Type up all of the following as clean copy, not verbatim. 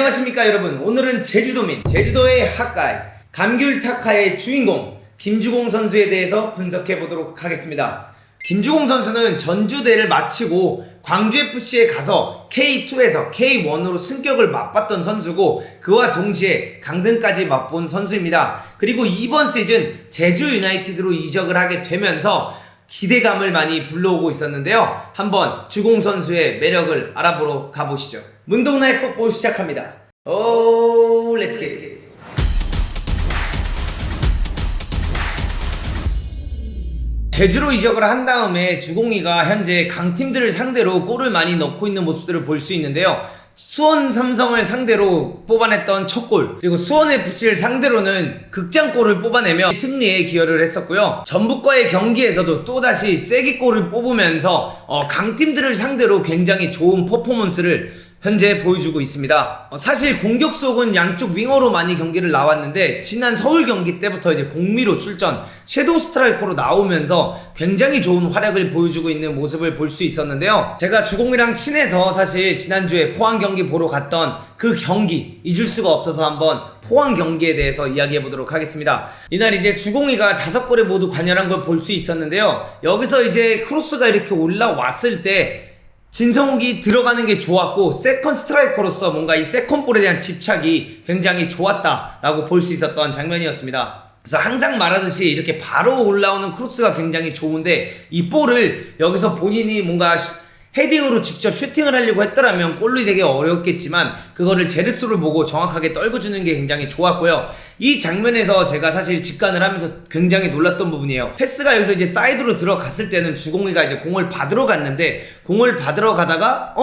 안녕하십니까 여러분. 오늘은 제주도민, 제주도의 핫가이, 감귤타카의 주인공 김주공 선수에 대해서 분석해 보도록 하겠습니다. 김주공 선수는 전주대를 마치고 광주FC에 가서 K2에서 K1으로 승격을 맛봤던 선수고, 그와 동시에 강등까지 맛본 선수입니다. 그리고 이번 시즌 제주 유나이티드로 이적을 하게 되면서 기대감을 많이 불러오고 있었는데요. 한번 주공 선수의 매력을 알아보러 가보시죠. 문동나의 풋볼 시작합니다. 오, 렛츠 겟 잇. 제주로 이적을 한 다음에 주공이가 현재 강팀들을 상대로 골을 많이 넣고 있는 모습들을 볼 수 있는데요. 수원 삼성을 상대로 뽑아냈던 첫 골, 그리고 수원FC를 상대로는 극장골을 뽑아내며 승리에 기여를 했었고요. 전북과의 경기에서도 또다시 쐐기골을 뽑으면서 강팀들을 상대로 굉장히 좋은 퍼포먼스를 현재 보여주고 있습니다. 사실 공격수는 양쪽 윙어로 많이 경기를 나왔는데, 지난 서울 경기 때부터 이제 공미로 출전, 섀도우 스트라이커로 나오면서 굉장히 좋은 활약을 보여주고 있는 모습을 볼 수 있었는데요. 제가 주공이랑 친해서 사실 지난주에 포항 경기 보러 갔던 그 경기 잊을 수가 없어서 한번 포항 경기에 대해서 이야기해 보도록 하겠습니다. 이날 이제 주공이가 5골에 모두 관여한 걸 볼 수 있었는데요. 여기서 이제 크로스가 이렇게 올라왔을 때 진성욱이 들어가는 게 좋았고, 세컨 스트라이커로서 뭔가 이 세컨볼에 대한 집착이 굉장히 좋았다라고 볼 수 있었던 장면이었습니다. 그래서 항상 말하듯이 이렇게 바로 올라오는 크로스가 굉장히 좋은데, 이 볼을 여기서 본인이 뭔가 헤딩으로 직접 슈팅을 하려고 했더라면 골이 되게 어려웠겠지만, 그거를 제르소를 보고 정확하게 떨궈주는 게 굉장히 좋았고요. 이 장면에서 제가 사실 직관을 하면서 굉장히 놀랐던 부분이에요. 패스가 여기서 이제 사이드로 들어갔을 때는 주공이가 이제 공을 받으러 갔는데, 공을 받으러 가다가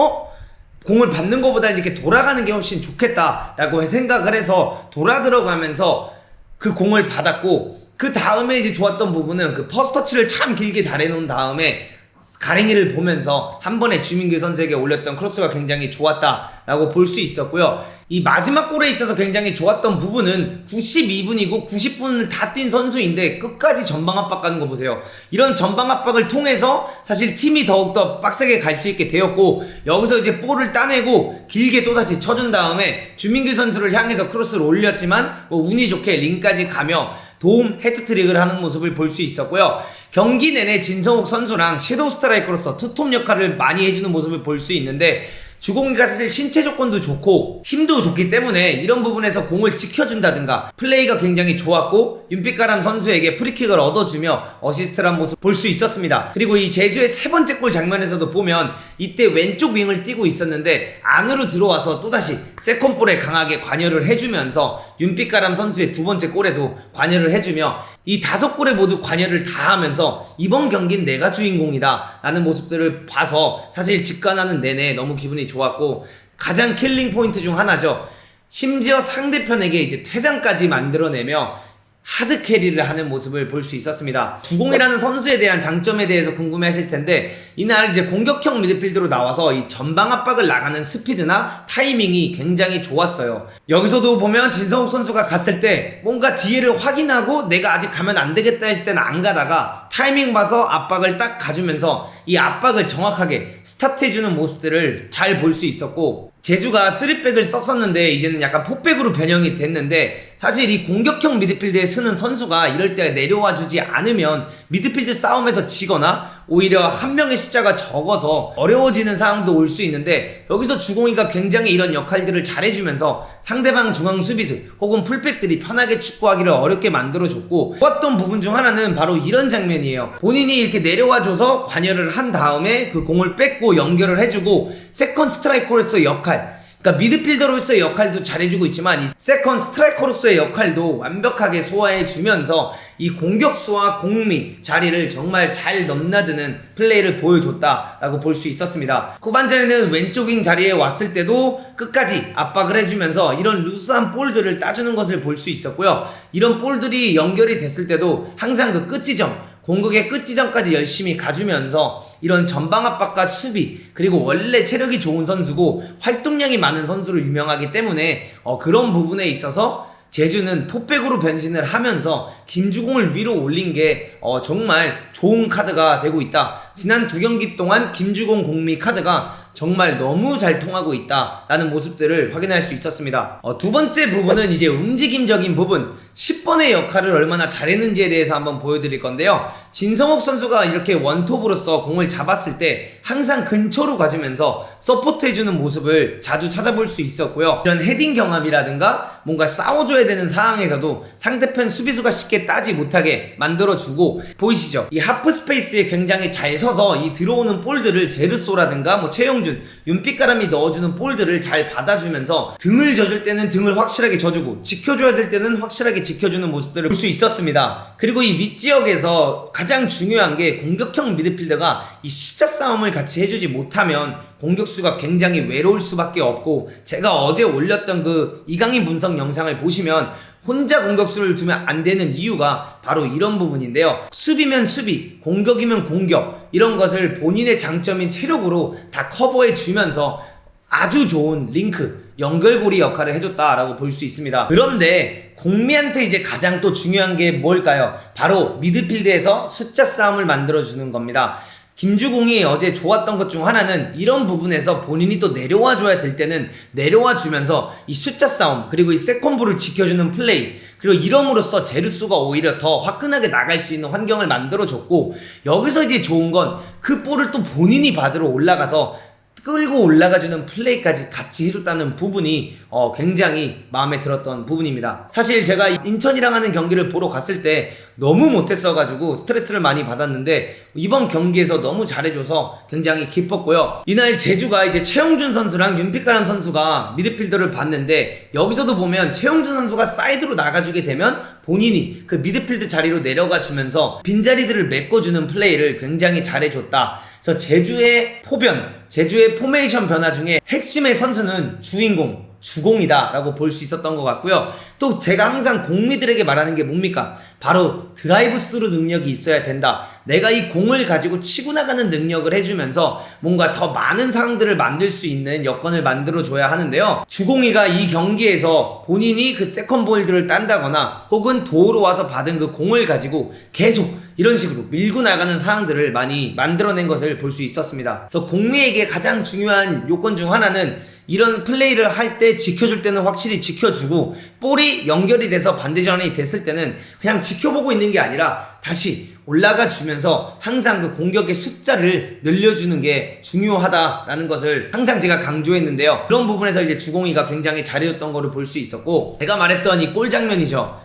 공을 받는 것보다 이렇게 돌아가는 게 훨씬 좋겠다라고 생각을 해서 돌아 들어가면서 그 공을 받았고, 그 다음에 이제 좋았던 부분은 그 퍼스터치를 참 길게 잘 해놓은 다음에 가랭이를 보면서 한 번에 주민규 선수에게 올렸던 크로스가 굉장히 좋았다라고 볼 수 있었고요. 이 마지막 골에 있어서 굉장히 좋았던 부분은 92분이고 90분을 다 뛴 선수인데 끝까지 전방 압박하는 거 보세요. 이런 전방 압박을 통해서 사실 팀이 더욱더 빡세게 갈 수 있게 되었고, 여기서 이제 볼을 따내고 길게 또다시 쳐준 다음에 주민규 선수를 향해서 크로스를 올렸지만 운이 좋게 링까지 가며 도움 헤트트릭을 하는 모습을 볼 수 있었고요. 경기 내내 진성욱 선수랑 섀도우 스트라이커로서 투톱 역할을 많이 해주는 모습을 볼 수 있는데, 주공이가 사실 신체 조건도 좋고 힘도 좋기 때문에 이런 부분에서 공을 지켜준다든가 플레이가 굉장히 좋았고, 윤빛가람 선수에게 프리킥을 얻어주며 어시스트를 한 모습 볼 수 있었습니다. 그리고 이 제주의 3번째 골 장면에서도 보면 이때 왼쪽 윙을 뛰고 있었는데 안으로 들어와서 또다시 세컨볼에 강하게 관여를 해주면서 윤빛가람 선수의 2번째 골에도 관여를 해주며 이 5골에 모두 관여를 다 하면서 이번 경기는 내가 주인공이다 라는 모습들을 봐서 사실 직관하는 내내 너무 기분이 좋았고, 가장 킬링 포인트 중 하나죠. 심지어 상대편에게 이제 퇴장까지 만들어내며 하드 캐리를 하는 모습을 볼 수 있었습니다. 주공이라는 선수에 대한 장점에 대해서 궁금해 하실 텐데, 이날 이제 공격형 미드필드로 나와서 이 전방 압박을 나가는 스피드나 타이밍이 굉장히 좋았어요. 여기서도 보면 진성욱 선수가 갔을 때 뭔가 뒤에를 확인하고 내가 아직 가면 안 되겠다 했을 때는 안 가다가 타이밍 봐서 압박을 딱 가주면서 이 압박을 정확하게 스타트해주는 모습들을 잘 볼 수 있었고, 제주가 3백을 썼었는데 이제는 약간 4백으로 변형이 됐는데, 사실 이 공격형 미드필드에 쓰는 선수가 이럴 때 내려와 주지 않으면 미드필드 싸움에서 지거나 오히려 한 명의 숫자가 적어서 어려워지는 상황도 올 수 있는데, 여기서 주공이가 굉장히 이런 역할들을 잘해주면서 상대방 중앙 수비수 혹은 풀백들이 편하게 축구하기를 어렵게 만들어줬고, 좋았던 부분 중 하나는 바로 이런 장면이에요. 본인이 이렇게 내려와줘서 관여를 한 다음에 그 공을 뺏고 연결을 해주고, 세컨 스트라이커로서의 역할, 그러니까 미드필더로서의 역할도 잘해주고 있지만 이 세컨 스트라이커로서의 역할도 완벽하게 소화해주면서 이 공격수와 공미 자리를 정말 잘 넘나드는 플레이를 보여줬다라고 볼 수 있었습니다. 후반전에는 왼쪽 윙 자리에 왔을 때도 끝까지 압박을 해주면서 이런 루스한 볼들을 따주는 것을 볼 수 있었고요. 이런 볼들이 연결이 됐을 때도 항상 그 끝지점, 공격의 끝지점까지 열심히 가주면서 이런 전방 압박과 수비, 그리고 원래 체력이 좋은 선수고 활동량이 많은 선수로 유명하기 때문에 그런 부분에 있어서 제주는 포백으로 변신을 하면서 김주공을 위로 올린 게 정말 좋은 카드가 되고 있다. 지난 두 경기 동안 김주공 공미 카드가 정말 너무 잘 통하고 있다라는 모습들을 확인할 수 있었습니다. 두 번째 부분은 이제 움직임적인 부분, 10번의 역할을 얼마나 잘했는지에 대해서 한번 보여드릴 건데요. 진성욱 선수가 이렇게 원톱으로서 공을 잡았을 때 항상 근처로 가주면서 서포트해주는 모습을 자주 찾아볼 수 있었고요. 이런 헤딩 경합이라든가 뭔가 싸워줘야 되는 상황에서도 상대편 수비수가 쉽게 따지 못하게 만들어주고, 보이시죠? 이 하프 스페이스에 굉장히 잘 서서 이 들어오는 볼들을 제르소라든가 뭐 최영준, 윤빛가람이 넣어주는 볼들을 잘 받아주면서 등을 져줄 때는 등을 확실하게 져주고 지켜줘야 될 때는 확실하게 지켜주는 모습들을 볼 수 있었습니다. 그리고 이 윗지역에서 가장 중요한 게 공격형 미드필더가 이 숫자 싸움을 같이 해주지 못하면 공격수가 굉장히 외로울 수밖에 없고, 제가 어제 올렸던 그 이강인 분석 영상을 보시면 혼자 공격수를 두면 안 되는 이유가 바로 이런 부분인데요. 수비면 수비, 공격이면 공격, 이런 것을 본인의 장점인 체력으로 다 커버해 주면서 아주 좋은 링크, 연결고리 역할을 해줬다라고 볼 수 있습니다. 그런데 공미한테 이제 가장 또 중요한 게 뭘까요? 바로 미드필드에서 숫자 싸움을 만들어주는 겁니다. 김주공이 어제 좋았던 것 중 하나는 이런 부분에서 본인이 또 내려와줘야 될 때는 내려와주면서 이 숫자 싸움, 그리고 이 세컨볼을 지켜주는 플레이, 그리고 이럼으로써 제르소가 오히려 더 화끈하게 나갈 수 있는 환경을 만들어줬고, 여기서 이제 좋은 건 그 볼을 또 본인이 받으러 올라가서 끌고 올라가주는 플레이까지 같이 해줬다는 부분이 굉장히 마음에 들었던 부분입니다. 사실 제가 인천이랑 하는 경기를 보러 갔을 때 너무 못했어가지고 스트레스를 많이 받았는데, 이번 경기에서 너무 잘해줘서 굉장히 기뻤고요. 이날 제주가 이제 최영준 선수랑 윤빛가람 선수가 미드필더를 봤는데, 여기서도 보면 최영준 선수가 사이드로 나가주게 되면 본인이 그 미드필드 자리로 내려가 주면서 빈자리들을 메꿔주는 플레이를 굉장히 잘해줬다. 그래서 제주의 포변, 제주의 포메이션 변화 중에 핵심의 선수는 주인공, 주공이다 라고 볼 수 있었던 것 같고요. 또 제가 항상 공미들에게 말하는 게 뭡니까? 바로 드라이브 스루 능력이 있어야 된다. 내가 이 공을 가지고 치고 나가는 능력을 해주면서 뭔가 더 많은 상황들을 만들 수 있는 여건을 만들어줘야 하는데요. 주공이가 이 경기에서 본인이 그 세컨볼들을 딴다거나 혹은 도우로 와서 받은 그 공을 가지고 계속 이런 식으로 밀고 나가는 상황들을 많이 만들어낸 것을 볼 수 있었습니다. 그래서 공미에게 가장 중요한 요건 중 하나는 이런 플레이를 할 때 지켜줄 때는 확실히 지켜주고, 볼이 연결이 돼서 반대 전환이 됐을 때는 그냥 지켜보고 있는 게 아니라 다시 올라가 주면서 항상 그 공격의 숫자를 늘려주는 게 중요하다라는 것을 항상 제가 강조했는데요. 그런 부분에서 이제 주공이가 굉장히 잘해줬던 거를 볼 수 있었고, 제가 말했던 이 골 장면이죠.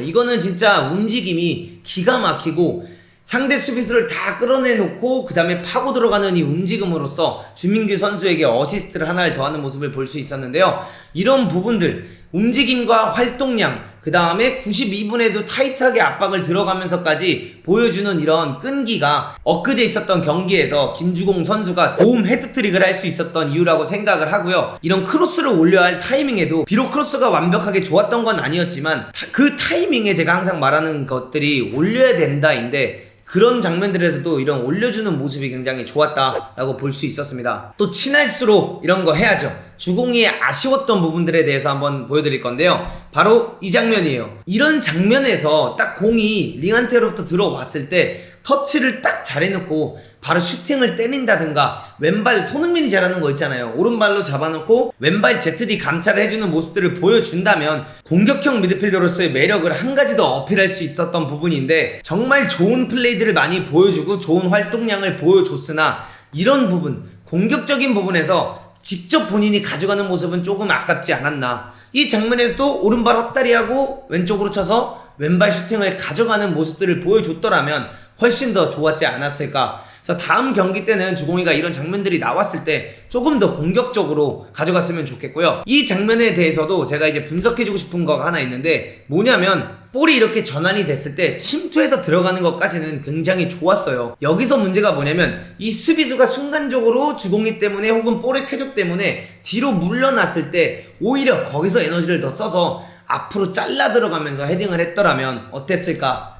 이거는 진짜 움직임이 기가 막히고, 상대 수비수를 다 끌어내놓고 그 다음에 파고 들어가는 이 움직임으로써 주민규 선수에게 어시스트를 하나를 더하는 모습을 볼 수 있었는데요. 이런 부분들, 움직임과 활동량, 그 다음에 92분에도 타이트하게 압박을 들어가면서까지 보여주는 이런 끈기가 엊그제 있었던 경기에서 김주공 선수가 도움 헤드트릭을 할 수 있었던 이유라고 생각을 하고요. 이런 크로스를 올려야 할 타이밍에도 비록 크로스가 완벽하게 좋았던 건 아니었지만 그 타이밍에 제가 항상 말하는 것들이 올려야 된다인데, 그런 장면들에서도 이런 올려주는 모습이 굉장히 좋았다라고 볼 수 있었습니다. 또 친할수록 이런 거 해야죠. 주공이의 아쉬웠던 부분들에 대해서 한번 보여드릴 건데요. 바로 이 장면이에요. 이런 장면에서 딱 공이 링한테로부터 들어왔을 때 터치를 딱 잘해놓고 바로 슈팅을 때린다든가, 왼발 손흥민이 잘하는 거 있잖아요. 오른발로 잡아놓고 왼발 ZD 감찰을 해주는 모습들을 보여준다면 공격형 미드필더로서의 매력을 한 가지 더 어필할 수 있었던 부분인데, 정말 좋은 플레이들을 많이 보여주고 좋은 활동량을 보여줬으나 이런 부분, 공격적인 부분에서 직접 본인이 가져가는 모습은 조금 아깝지 않았나. 이 장면에서도 오른발 헛다리하고 왼쪽으로 쳐서 왼발 슈팅을 가져가는 모습들을 보여줬더라면 훨씬 더 좋았지 않았을까. 그래서 다음 경기 때는 주공이가 이런 장면들이 나왔을 때 조금 더 공격적으로 가져갔으면 좋겠고요. 이 장면에 대해서도 제가 이제 분석해주고 싶은 거가 하나 있는데, 뭐냐면 볼이 이렇게 전환이 됐을 때 침투해서 들어가는 것까지는 굉장히 좋았어요. 여기서 문제가 뭐냐면 이 수비수가 순간적으로 주공이 때문에 혹은 볼의 쾌적 때문에 뒤로 물러났을 때 오히려 거기서 에너지를 더 써서 앞으로 잘라 들어가면서 헤딩을 했더라면 어땠을까?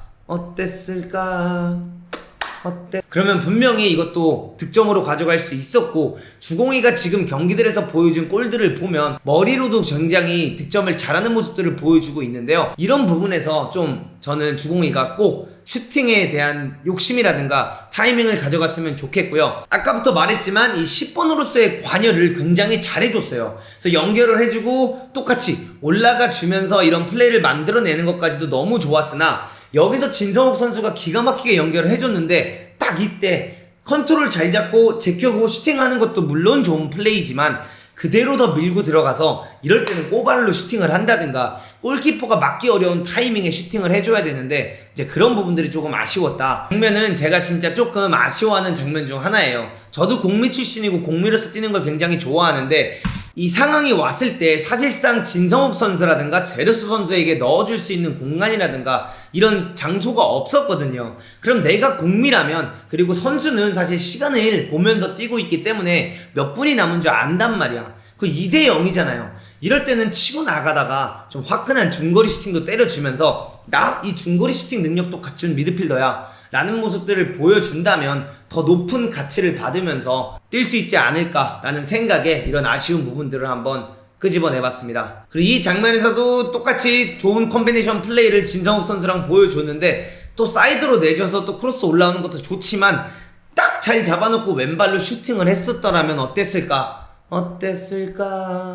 어때? 그러면 분명히 이것도 득점으로 가져갈 수 있었고, 주공이가 지금 경기들에서 보여준 골들을 보면 머리로도 굉장히 득점을 잘하는 모습들을 보여주고 있는데요. 이런 부분에서 좀 저는 주공이가 꼭 슈팅에 대한 욕심이라든가 타이밍을 가져갔으면 좋겠고요. 아까부터 말했지만 이 10번으로서의 관여를 굉장히 잘해줬어요. 그래서 연결을 해주고 똑같이 올라가 주면서 이런 플레이를 만들어내는 것까지도 너무 좋았으나, 여기서 진성욱 선수가 기가 막히게 연결을 해줬는데 딱 이때 컨트롤 잘 잡고 제껴고 슈팅하는 것도 물론 좋은 플레이지만 그대로 더 밀고 들어가서 이럴 때는 꼬발로 슈팅을 한다든가 골키퍼가 막기 어려운 타이밍에 슈팅을 해줘야 되는데 이제 그런 부분들이 조금 아쉬웠다. 장면은 제가 진짜 조금 아쉬워하는 장면 중 하나예요. 저도 공미 출신이고 공미로서 뛰는 걸 굉장히 좋아하는데 이 상황이 왔을 때 사실상 진성욱 선수라든가 제르스 선수에게 넣어줄 수 있는 공간이라든가 이런 장소가 없었거든요. 그럼 내가 공미라면, 그리고 선수는 사실 시간을 보면서 뛰고 있기 때문에 몇 분이 남은 줄 안단 말이야. 그 2대 0이잖아요. 이럴 때는 치고 나가다가 좀 화끈한 중거리 슈팅도 때려주면서 나 이 중거리 슈팅 능력도 갖춘 미드필더야 라는 모습들을 보여준다면 더 높은 가치를 받으면서 뛸 수 있지 않을까라는 생각에 이런 아쉬운 부분들을 한번 끄집어내봤습니다. 그리고 이 장면에서도 똑같이 좋은 콤비네이션 플레이를 진성욱 선수랑 보여줬는데 또 사이드로 내줘서 또 크로스 올라오는 것도 좋지만 딱 잘 잡아놓고 왼발로 슈팅을 했었더라면 어땠을까?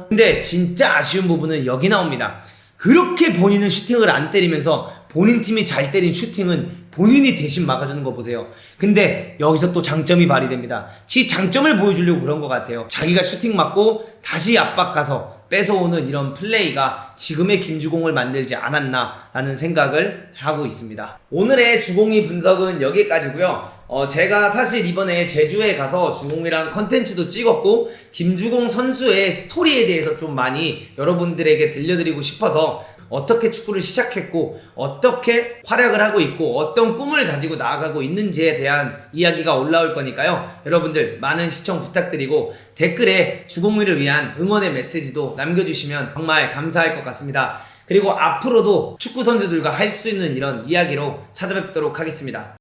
근데 진짜 아쉬운 부분은 여기 나옵니다. 그렇게 본인은 슈팅을 안 때리면서 본인 팀이 잘 때린 슈팅은 본인이 대신 막아주는 거 보세요. 근데 여기서 또 장점이 발휘됩니다. 지 장점을 보여주려고 그런 것 같아요. 자기가 슈팅 맞고 다시 압박 가서 뺏어오는 이런 플레이가 지금의 김주공을 만들지 않았나 라는 생각을 하고 있습니다. 오늘의 주공이 분석은 여기까지고요. 제가 사실 이번에 제주에 가서 주공이랑 컨텐츠도 찍었고 김주공 선수의 스토리에 대해서 좀 많이 여러분들에게 들려드리고 싶어서 어떻게 축구를 시작했고 어떻게 활약을 하고 있고 어떤 꿈을 가지고 나아가고 있는지에 대한 이야기가 올라올 거니까요. 여러분들 많은 시청 부탁드리고 댓글에 주공미를 위한 응원의 메시지도 남겨주시면 정말 감사할 것 같습니다. 그리고 앞으로도 축구 선수들과 할 수 있는 이런 이야기로 찾아뵙도록 하겠습니다.